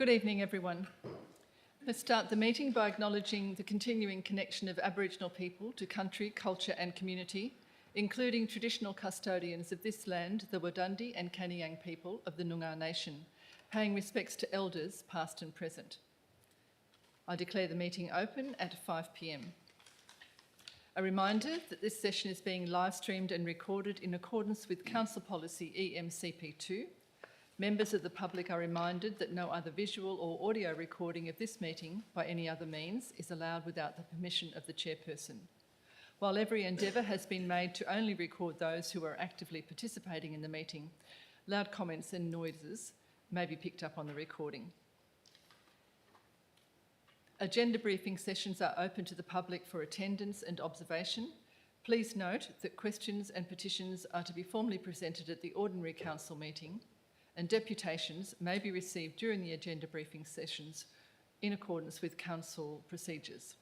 Good evening, everyone. Let's start the meeting by acknowledging the continuing connection of Aboriginal people to country, culture and community, including traditional custodians of this land, the Wadandi and Kaniang people of the Noongar Nation, paying respects to elders past and present. I declare the meeting open at 5 p.m. A reminder that this session is being live streamed and recorded in accordance with Council Policy EMCP2. Members of the public are reminded that no other visual or audio recording of this meeting by any other means is allowed without the permission of the chairperson. While every endeavour has been made to only record those who are actively participating in the meeting, loud comments and noises may be picked up on the recording. Agenda briefing sessions are open to the public for attendance and observation. Please note that questions and petitions are to be formally presented at the ordinary council meeting, and deputations may be received during the agenda briefing sessions in accordance with council procedures.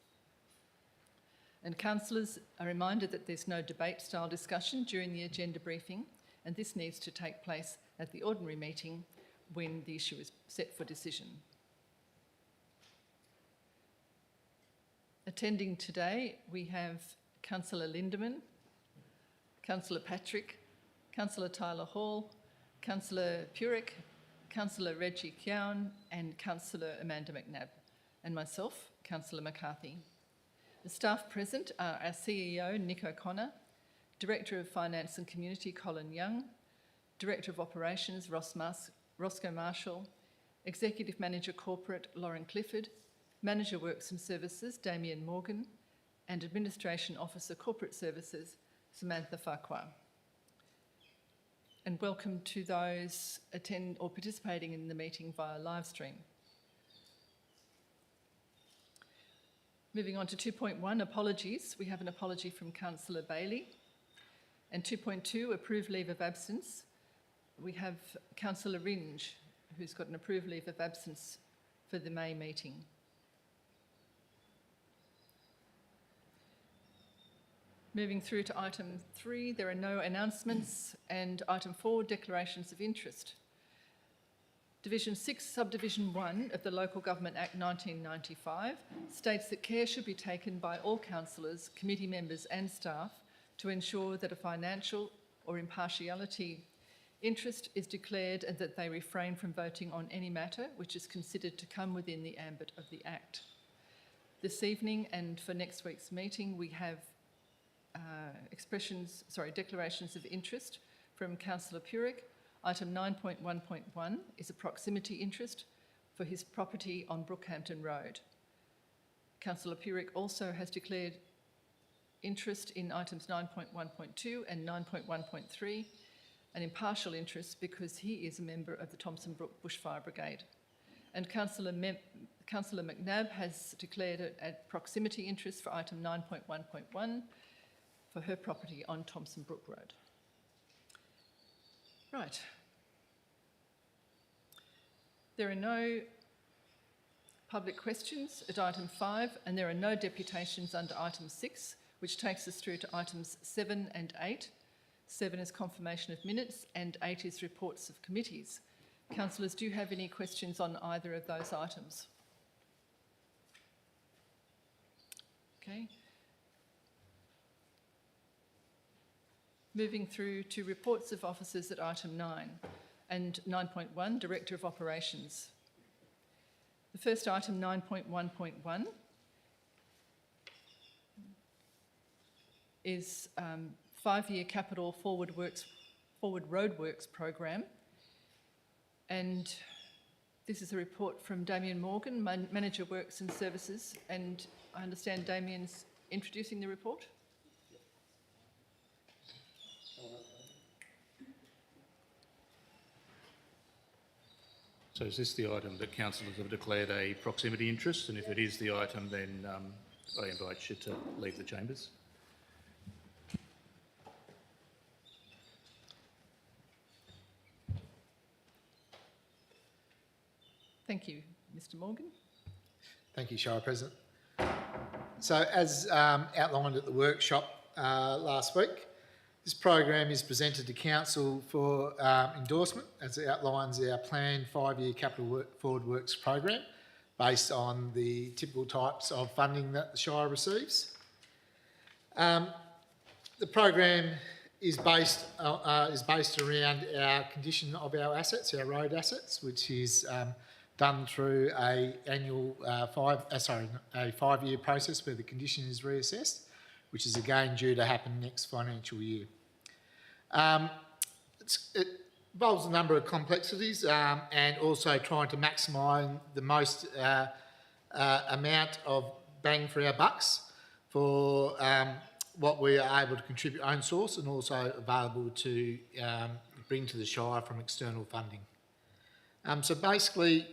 And councillors are reminded that there's no debate-style discussion during the agenda briefing, and this needs to take place at the ordinary meeting when the issue is set for decision. Attending today, we have Councillor Lindeman, Councillor Patrick, Councillor Tyler Hall, Councillor Purick, Councillor Reggie Keown and Councillor Amanda McNabb, and myself, Councillor McCarthy. The staff present are our CEO, Nick O'Connor, Director of Finance and Community, Colin Young, Director of Operations, Roscoe Marshall, Executive Manager Corporate, Lauren Clifford, Manager Works and Services, Damien Morgan, and Administration Officer Corporate Services, Samantha Farquhar. And welcome to those attend or participating in the meeting via live stream. Moving on to 2.1, apologies. We have an apology from Councillor Bailey. And 2.2, approved leave of absence. We have Councillor Ringe, who's got an approved leave of absence for the May meeting. Moving through to item 3, there are no announcements, and item 4, declarations of interest. Division 6, Subdivision 1 of the Local Government Act 1995 states that care should be taken by all councillors, committee members and staff to ensure that a financial or impartiality interest is declared and that they refrain from voting on any matter which is considered to come within the ambit of the Act. This evening and for next week's meeting, we have declarations of interest from Councillor Purick. Item 9.1.1 is a proximity interest for his property on Brookhampton Road. Councillor Purick also has declared interest in items 9.1.2 and 9.1.3, an impartial interest because he is a member of the Thomson Brook Bushfire Brigade. And Councillor McNabb has declared a proximity interest for item 9.1.1 for her property on Thomson Brook Road. Right. There are no public questions at item 5, and there are no deputations under item 6, which takes us through to items 7 and 8. 7 is confirmation of minutes, and 8 is reports of committees. Councillors, do you have any questions on either of those items? Okay. Moving through to reports of officers at item 9 and 9.1, Director of Operations. The first item, 9.1.1, is 5-year capital forward roadworks program, and this is a report from Damien Morgan, Manager Works and Services, and I understand Damien's introducing the report. So is this the item that councillors have declared a proximity interest? And if it is the item, then I invite you to leave the chambers. Thank you, Mr. Morgan. Thank you, Shire President. So as outlined at the workshop last week, This program is presented to Council for endorsement as it outlines our planned 5-year capital forward works program based on the typical types of funding that the Shire receives. The program is based around our condition of our assets, our road assets, which is done through a 5-year process where the condition is reassessed, which is again due to happen next financial year. It involves a number of complexities and also trying to maximise the most amount of bang for our bucks for what we are able to contribute own source and also available to bring to the Shire from external funding. So basically,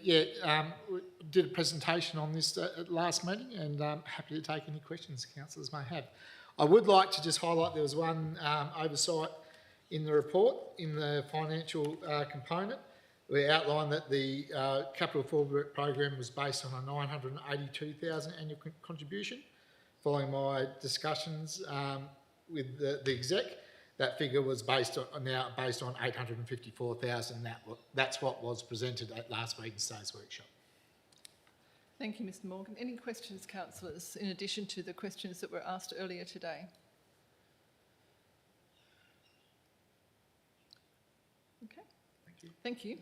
we did a presentation on this at last meeting and happy to take any questions councillors may have. I would like to just highlight there was one oversight in the report, in the financial component. We outlined that the capital forward work program was based on a $982,000 annual contribution. Following my discussions with the exec, that figure was based on $854,000. That's what was presented at last Wednesday's workshop. Thank you, Mr Morgan. Any questions, councillors, in addition to the questions that were asked earlier today? Okay. Thank you.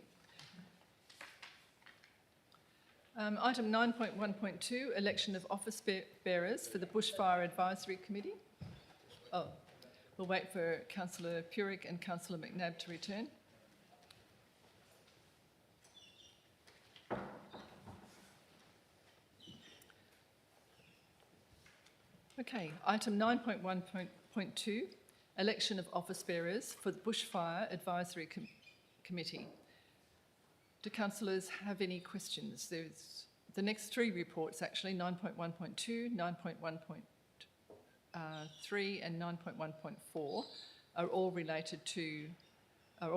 Item 9.1.2, election of office bearers for the Bushfire Advisory Committee. Oh, we'll wait for Councillor Purick and Councillor McNab to return. Okay, item 9.1.2, election of office bearers for the Bushfire Advisory Committee. Do councillors have any questions? There's the next three reports actually, 9.1.2, 9.1.3 and 9.1.4 are all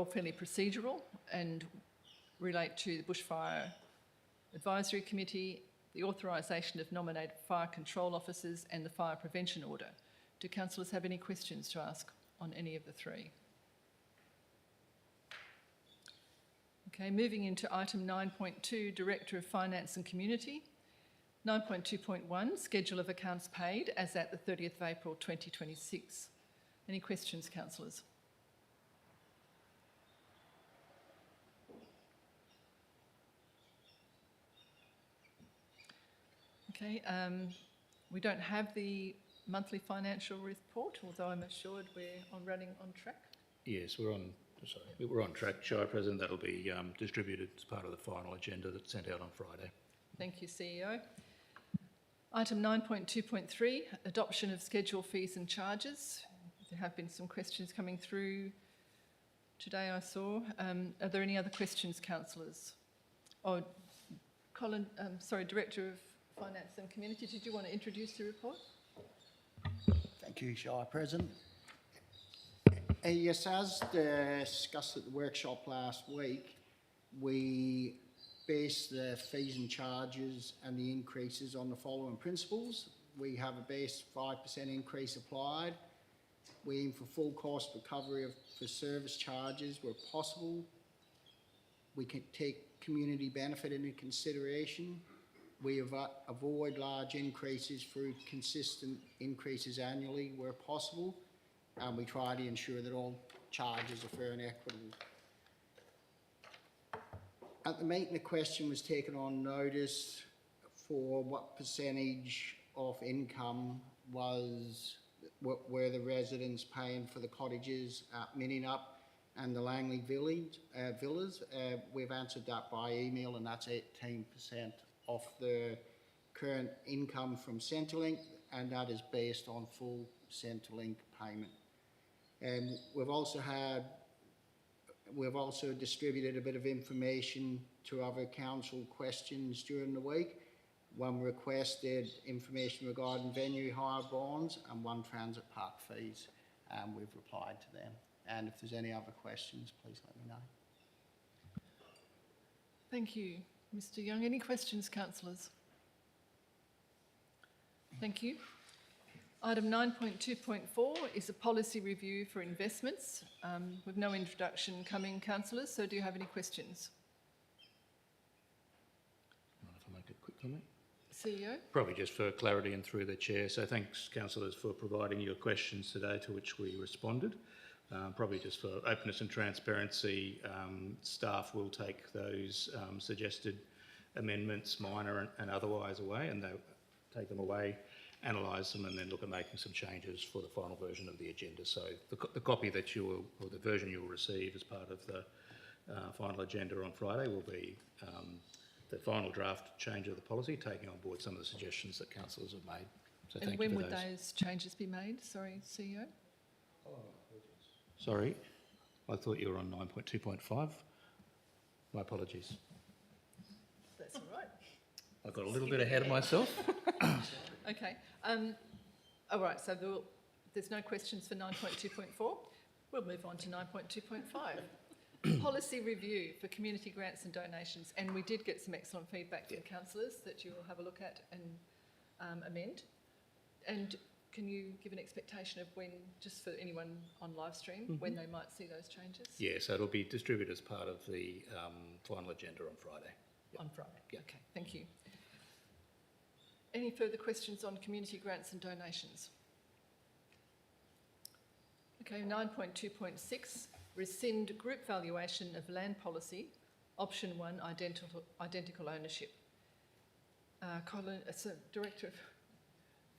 fairly procedural and relate to the Bushfire Advisory Committee, the authorisation of nominated fire control officers and the fire prevention order. Do councillors have any questions to ask on any of the three? Okay, moving into item 9.2, Director of Finance and Community. 9.2.1, Schedule of Accounts Paid as at the 30th of April 2026. Any questions, councillors? Okay, we don't have the monthly financial report, although I'm assured we're running on track. Yes, we're on track, Shire President. That'll be distributed as part of the final agenda that's sent out on Friday. Thank you, CEO. Item 9.2.3, adoption of schedule fees and charges. There have been some questions coming through today, I saw. Are there any other questions, councillors? Oh, Colin, Director of Finance and Community, did you want to introduce the report? Thank you, Shire President. Yes, as discussed at the workshop last week, we base the fees and charges and the increases on the following principles. We have a base 5% increase applied. We aim for full cost recovery for service charges where possible. We can take community benefit into consideration. We avoid large increases through consistent increases annually where possible. And we try to ensure that all charges are fair and equitable. At the meeting, the question was taken on notice for what percentage of income were the residents paying for the cottages at Minninup and the Langley villas. We've answered that by email, and that's 18% of the current income from Centrelink, and that is based on full Centrelink payment. And we've also distributed a bit of information to other council questions during the week. One requested information regarding venue hire bonds and one transit park fees, and we've replied to them. And if there's any other questions, please let me know. Thank you, Mr Young. Any questions, councillors? Thank you. Item 9.2.4 is a policy review for investments. With no introduction coming, councillors, so do you have any questions? Mind if I make a quick comment? CEO? Probably just for clarity and through the chair. So thanks, councillors, for providing your questions today, to which we responded. Probably just for openness and transparency, staff will take those suggested amendments, minor and otherwise, away, and they'll take them away, analyse them, and then look at making some changes for the final version of the agenda. So the copy that you will, or the version you will receive as part of the final agenda on Friday will be the final draft change of the policy, taking on board some of the suggestions that councillors have made. So And thank when you for would those. those changes be made? Sorry, CEO? Sorry, I thought you were on 9.2.5. My apologies. That's all right. I got a little bit ahead of myself. Okay. All right, so there's no questions for 9.2.4. We'll move on to 9.2.5. Policy review for community grants and donations. And we did get some excellent feedback from councillors that you will have a look at and amend. And can you give an expectation of when, just for anyone on live stream, when they might see those changes? Yeah, so it'll be distributed as part of the final agenda on Friday. Yep. On Friday? Yep. Okay, thank you. Any further questions on community grants and donations? Okay, 9.2.6, rescind group valuation of land policy, option 1, identical ownership. Colin, as Director of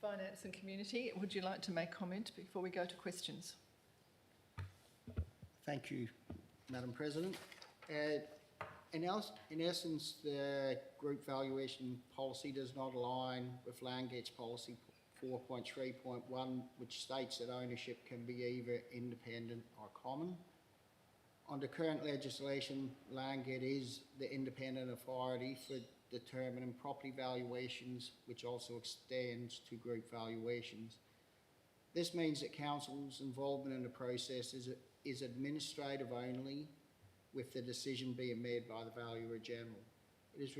Finance and Community, would you like to make comment before we go to questions? Thank you, Madam President. In essence, the group valuation policy does not align with Landgate's policy 4.3.1, which states that ownership can be either independent or common. Under current legislation, Landgate is the independent authority for determining property valuations, which also extends to group valuations. This means that council's involvement in the process is administrative only, with the decision being made by the Valuer General. It is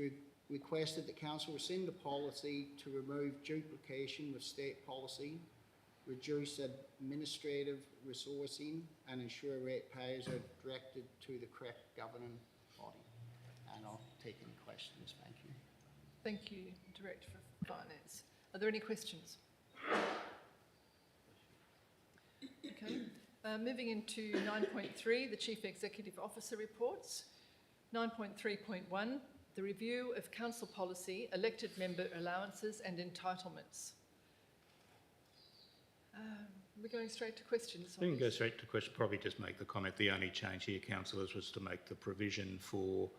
requested that council rescind the policy to remove duplication with state policy, reduce administrative resourcing, and ensure ratepayers are directed to the correct governing body. And I'll take any questions. Thank you. Thank you, Director of Finance. Are there any questions? Okay. Moving into 9.3, the Chief Executive Officer reports. 9.3.1, the review of council policy, elected member allowances and entitlements. We're going straight to questions. We can go straight to question. Probably just make the comment. The only change here, councillors, was to make the provision for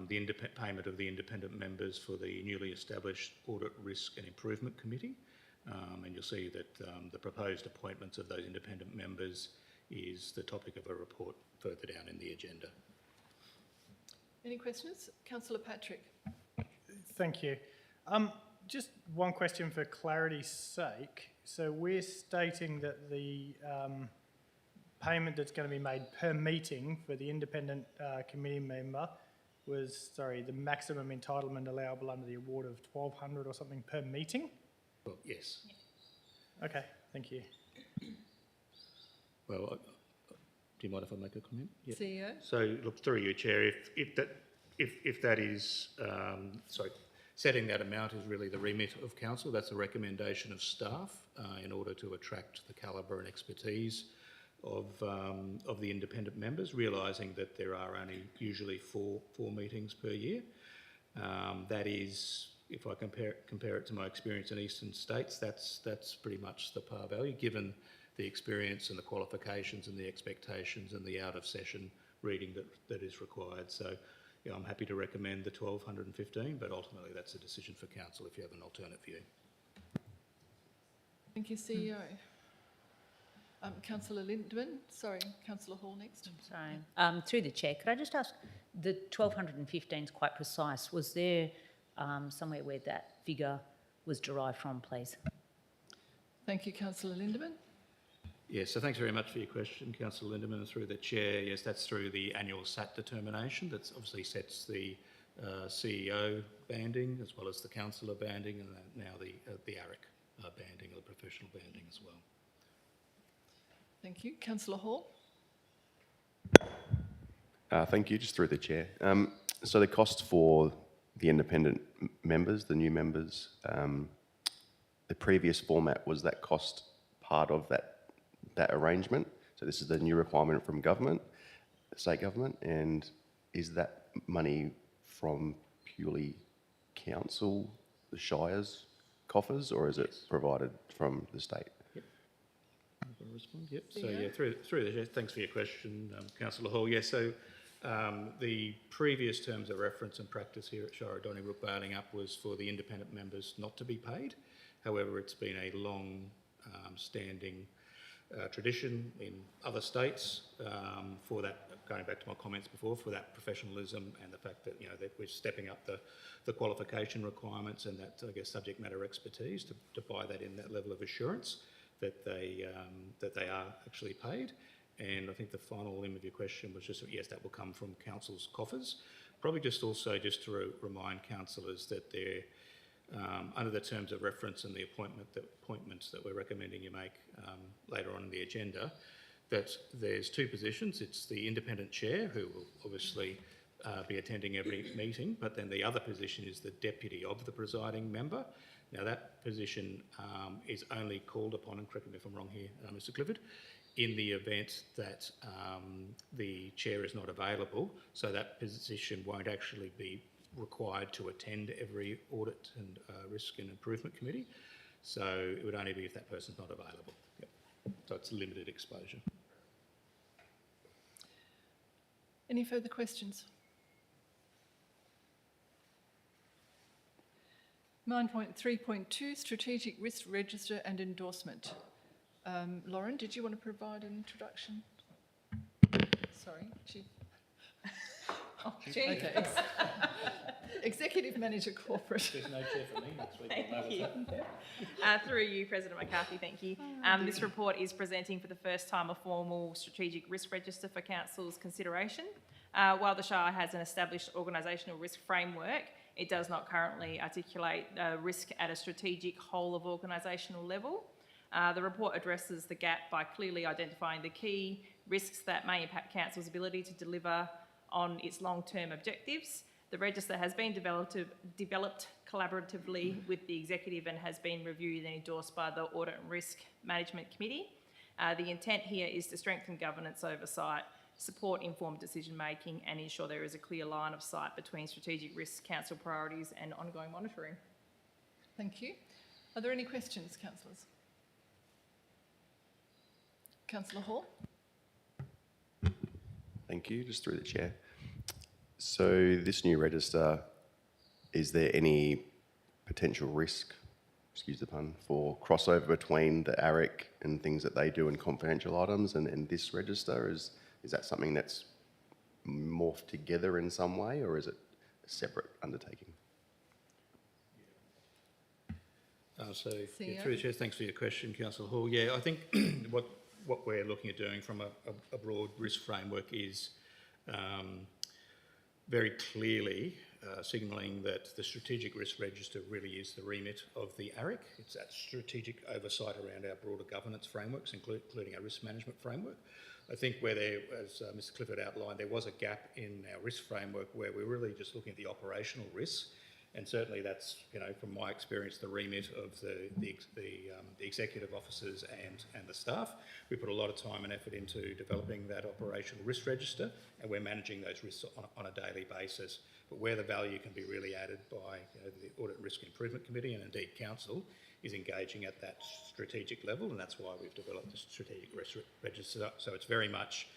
the payment of the independent members for the newly established Audit, Risk and Improvement Committee. And you'll see that the proposed appointments of those independent members is the topic of a report further down in the agenda. Any questions? Councillor Patrick. Thank you. Just one question for clarity's sake. So we're stating that the payment that's going to be made per meeting for the independent committee member was, the maximum entitlement allowable under the award of $1,200 or something per meeting? Well, yes. Okay, thank you. Well, do you mind if I make a comment? Yeah. CEO. So, look, through you, Chair, if that is, setting that amount is really the remit of council. That's a recommendation of staff in order to attract the calibre and expertise of the independent members, realising that there are only usually four meetings per year. That is, if I compare it to my experience in eastern states, that's pretty much the par value, given the experience and the qualifications and the expectations and the out-of-session reading that is required. So, yeah, I'm happy to recommend the 1,215, but ultimately that's a decision for council if you have an alternate view. Thank you, CEO. Councillor Lindeman. Sorry, Councillor Hall next. Sorry. Through the chair, could I just ask, the 1,215 is quite precise. Was there somewhere where that figure was derived from, please? Thank you, Councillor Lindeman. Yes, so thanks very much for your question, Councillor Lindeman, and through the chair. Yes, that's through the annual SAT determination that obviously sets the CEO banding as well as the councillor banding and now the ARIC banding, or the professional banding as well. Thank you. Councillor Hall? Thank you, just through the chair. So the cost for the independent members, the new members, the previous format, was that cost part of that arrangement? So this is the new requirement from government, state government, and is that money from purely council, the Shire's coffers, or is it provided from the state? Want to respond? Yep. So yeah, through the chair, thanks for your question, Councillor Hall. Yeah, so the previous terms of reference and practice here at Shire of Donnybrook Baling Up was for the independent members not to be paid. However, it's been a long standing tradition in other states for that, going back to my comments before, for that professionalism and the fact that, you know, that we're stepping up the qualification requirements and that, I guess, subject matter expertise to buy that in, that level of assurance that they are actually paid. And I think the final limb of your question was just, yes, that will come from council's coffers. Probably just also just to remind councillors that they're under the terms of reference and the appointments that we're recommending you make later on in the agenda, that there's two positions. It's the independent chair, who will obviously be attending every meeting, but then the other position is the deputy of the presiding member. Now that position is only called upon, and correct me if I'm wrong here, Mr Clifford, in the event that the chair is not available, so that position won't actually be required to attend every audit and risk and improvement committee. So it would only be if that person's not available. Yep. So it's limited exposure. Any further questions? 9.3.2, Strategic Risk Register and Endorsement. Lauren, did you want to provide an introduction? Sorry, Chief. Oh, okay. Executive Manager Corporate. There's no chair for me next week. Thank you. Through you, President McCarthy, thank you. This report is presenting for the first time a formal strategic risk register for Council's consideration. While the Shire has an established organisational risk framework, it does not currently articulate risk at a strategic whole of organisational level. The report addresses the gap by clearly identifying the key risks that may impact Council's ability to deliver on its long-term objectives. The register has been developed collaboratively with the Executive and has been reviewed and endorsed by the Audit and Risk Management Committee. The intent here is to strengthen governance oversight, support informed decision-making and ensure there is a clear line of sight between strategic risk, council priorities and ongoing monitoring. Thank you. Are there any questions, councillors? Councillor Hall? Thank you, just through the chair. So this new register, is there any potential risk, excuse the pun, for crossover between the ARIC and things that they do in confidential items and this register? Is that something that's morphed together in some way, or is it a separate undertaking? So CEO? through the chair, thanks for your question, Councillor Hall. Yeah, I think what we're looking at doing from a broad risk framework is very clearly signalling that the strategic risk register really is the remit of the ARIC. It's that strategic oversight around our broader governance frameworks, including our risk management framework. I think where there, as Mr Clifford outlined, there was a gap in our risk framework where we're really just looking at the operational risks. And certainly that's, you know, from my experience, the remit of the executive officers and the staff. We put a lot of time and effort into developing that operational risk register, and we're managing those risks on a daily basis. But where the value can be really added by, you know, the Audit and Risk Improvement Committee and indeed Council is engaging at that strategic level, and that's why we've developed the strategic risk register. So it's very much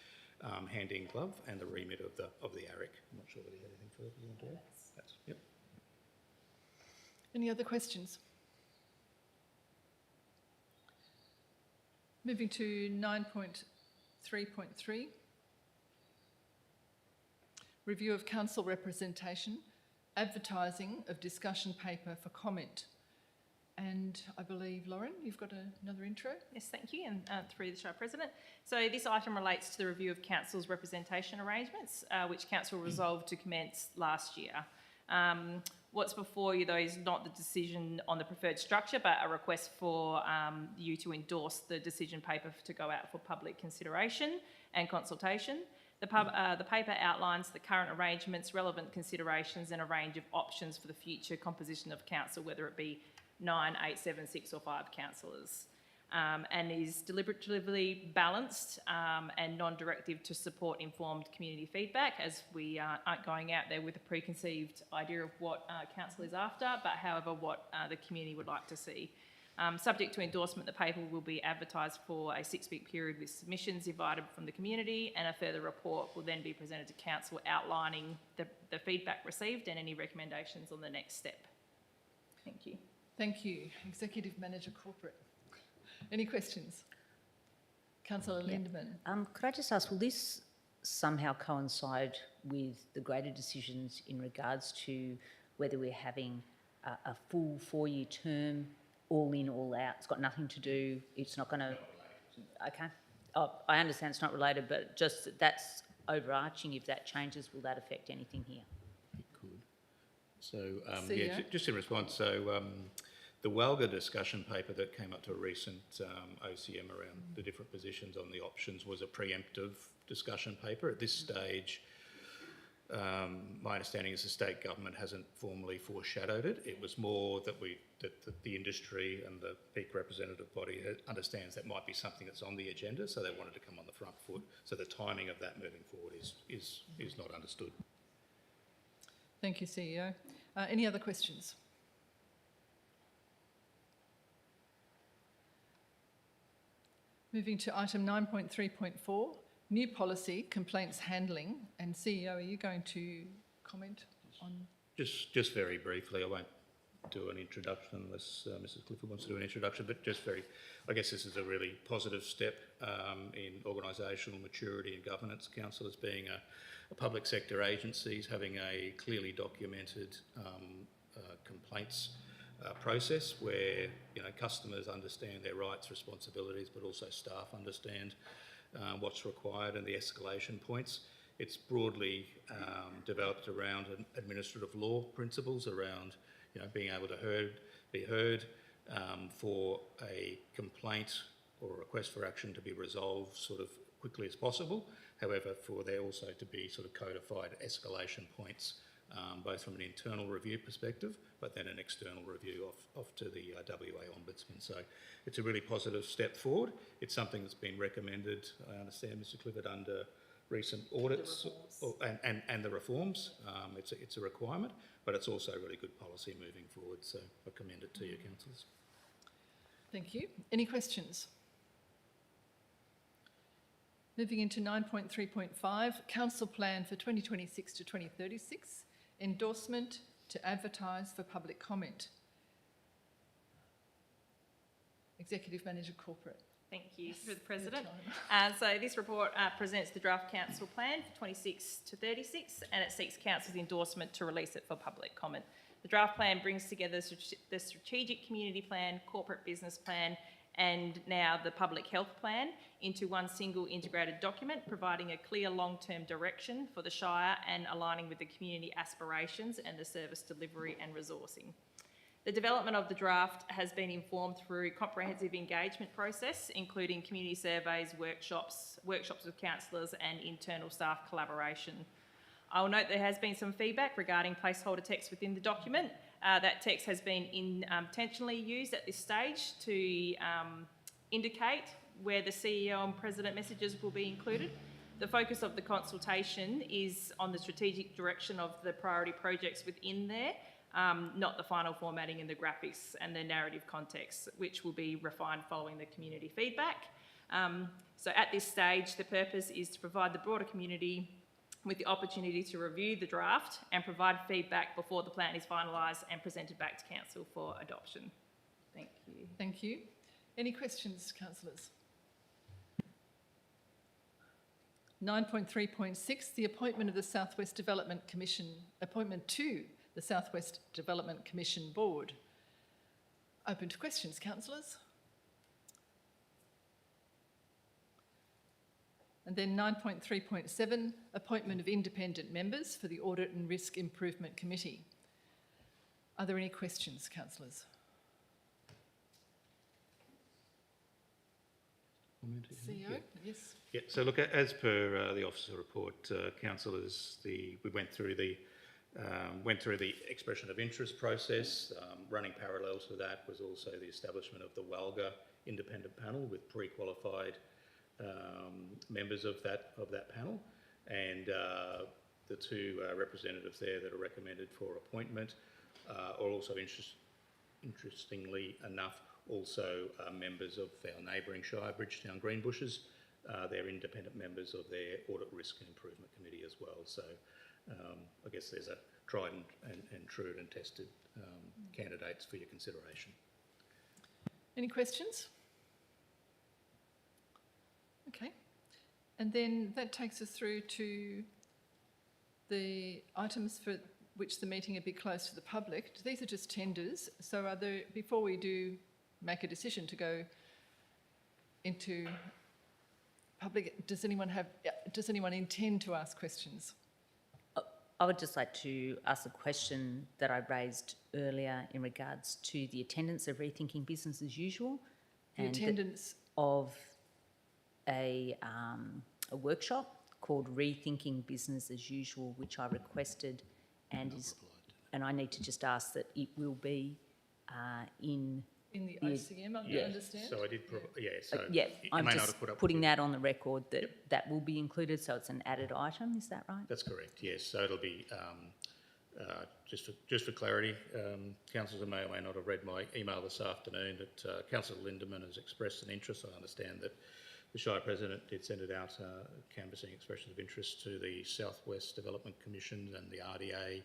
hand in glove and the remit of the ARIC. I'm not sure whether you had anything further you want to add. Yep. Any other questions? Moving to 9.3.3. Review of council representation, advertising of discussion paper for comment. And I believe, Lauren, you've got another intro? Yes, thank you, and through the Shire President. So this item relates to the review of Council's representation arrangements, which Council resolved to commence last year. What's before you, though, is not the decision on the preferred structure, but a request for you to endorse the decision paper to go out for public consideration and consultation. The paper outlines the current arrangements, relevant considerations, and a range of options for the future composition of council, whether it be 9, 8, 7, 6 or 5 councillors. And is deliberately balanced and non-directive to support informed community feedback, as we aren't going out there with a preconceived idea of what council is after, but however what the community would like to see. Subject to endorsement, the paper will be advertised for a 6-week period with submissions invited from the community, and a further report will then be presented to council outlining the feedback received and any recommendations on the next step. Thank you. Thank you. Executive Manager Corporate. Any questions? Councillor Lindemann. Could I just ask, will this somehow coincide with the greater decisions in regards to whether we're having a full 4-year term, all in, all out? It's got nothing to do, it's not going to... Okay. Oh, I understand it's not related, but just that's overarching. If that changes, will that affect anything here? It could. So, CEO? just in response, the WALGA discussion paper that came up to a recent OCM around the different positions on the options was a preemptive discussion paper. At this stage, my understanding is the state government hasn't formally foreshadowed it. It was more that the industry and the peak representative body understands that might be something that's on the agenda, so they wanted to come on the front foot. So the timing of that moving forward is not understood. Thank you, CEO. Any other questions? Moving to item 9.3.4, new policy, complaints handling. And CEO, are you going to comment on? Just very briefly, I won't do an introduction unless Mrs Clifford wants to do an introduction, but just very, I guess this is a really positive step in organisational maturity and governance. Council as being a public sector agency, having a clearly documented complaints process where customers understand their rights, responsibilities, but also staff understand what's required and the escalation points. It's broadly developed around administrative law principles around being able to be heard for a complaint or a request for action to be resolved sort of quickly as possible. However, for there also to be sort of codified escalation points, both from an internal review perspective, but then an external review off to the WA Ombudsman. So it's a really positive step forward. It's something that's been recommended, I understand, Mr Clifford, under recent audits and the reforms. It's a requirement, but it's also really good policy moving forward. So I commend it to you, councillors. Thank you. Any questions? Moving into 9.3.5, Council Plan for 2026 to 2036, endorsement to advertise for public comment. Executive Manager Corporate. Thank you, through the President. Your So this report presents the draft council plan for 26 to 36, and it seeks council's endorsement to release it for public comment. The draft plan brings together the strategic community plan, corporate business plan, and now the public health plan into one single integrated document, providing a clear long-term direction for the Shire and aligning with the community aspirations and the service delivery and resourcing. The development of the draft has been informed through comprehensive engagement process, including community surveys, workshops with councillors and internal staff collaboration. I will note there has been some feedback regarding placeholder text within the document. That text has been intentionally used at this stage to indicate where the CEO and President messages will be included. The focus of the consultation is on the strategic direction of the priority projects within there, not the final formatting and the graphics and the narrative context, which will be refined following the community feedback. So at this stage, the purpose is to provide the broader community with the opportunity to review the draft and provide feedback before the plan is finalised and presented back to council for adoption. Thank you. Thank you. Any questions, councillors? 9.3.6, the appointment of the South West Development Commission, appointment to the South West Development Commission Board. Open to questions, councillors. And then 9.3.7, appointment of independent members for the Audit and Risk Improvement Committee. Are there any questions, councillors? CEO? Yes. Yeah, so look, as per the officer report, councillors, we went through the expression of interest process. Running parallel to that was also the establishment of the WALGA independent panel with pre-qualified members of that panel, and the two representatives there that are recommended for appointment are also interestingly enough also members of our neighbouring shire, Bridgetown Greenbushes. They're independent members of their Audit Risk and Improvement Committee as well. So I guess there's a tried and true and tested candidates for your consideration. Any questions? Okay. And then that takes us through to the items for which the meeting would be closed to the public. These are just tenders. So are there, before we do make a decision to go into public, does anyone intend to ask questions? I would just like to ask a question that I raised earlier in regards to the attendance of Rethinking Business as Usual. The attendance of a workshop called Rethinking Business as Usual, which I requested, and I need to just ask that it will be in the OCM, I understand? So I did, I'm may not just have put up putting with that on the record that that will be included, so it's an added item, is that right? That's correct, yes. So it'll be, just for clarity, councillors may or may not have read my email this afternoon that Councillor Lindeman has expressed an interest. I understand that the Shire President did send it out, canvassing expressions of interest to the Southwest Development Commission and the RDA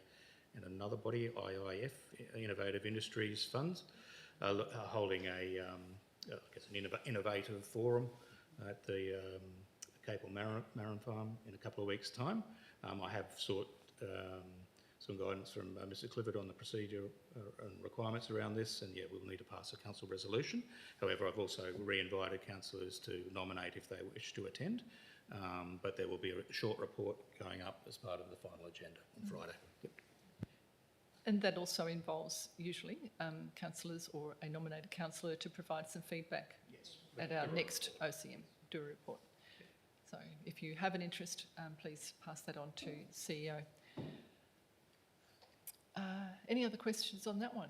and another body, IIF, Innovative Industries Funds, holding an innovative forum at the Capel Marron Farm in a couple of weeks' time. I have sought some guidance from Mr Clifford on the procedure and requirements around this, and we'll need to pass a council resolution. However, I've also re-invited councillors to nominate if they wish to attend, but there will be a short report going up as part of the final agenda on Friday. Yep. And that also involves usually councillors or a nominated councillor to provide some feedback at our next OCM, do a report. So if you have an interest, please pass that on to CEO. Any other questions on that one?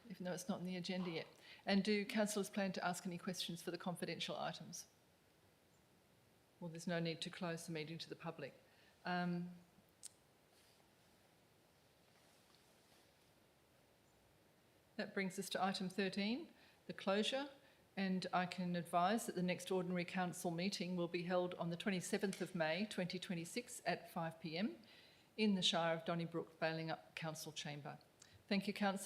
Even though it's not on the agenda yet. And do councillors plan to ask any questions for the confidential items? Well, there's no need to close the meeting to the public. That brings us to item 13, the closure, and I can advise that the next ordinary council meeting will be held on the 27th of May 2026 at 5 p.m. in the Shire of Donnybrook, Balingup Council Chamber. Thank you, councillors.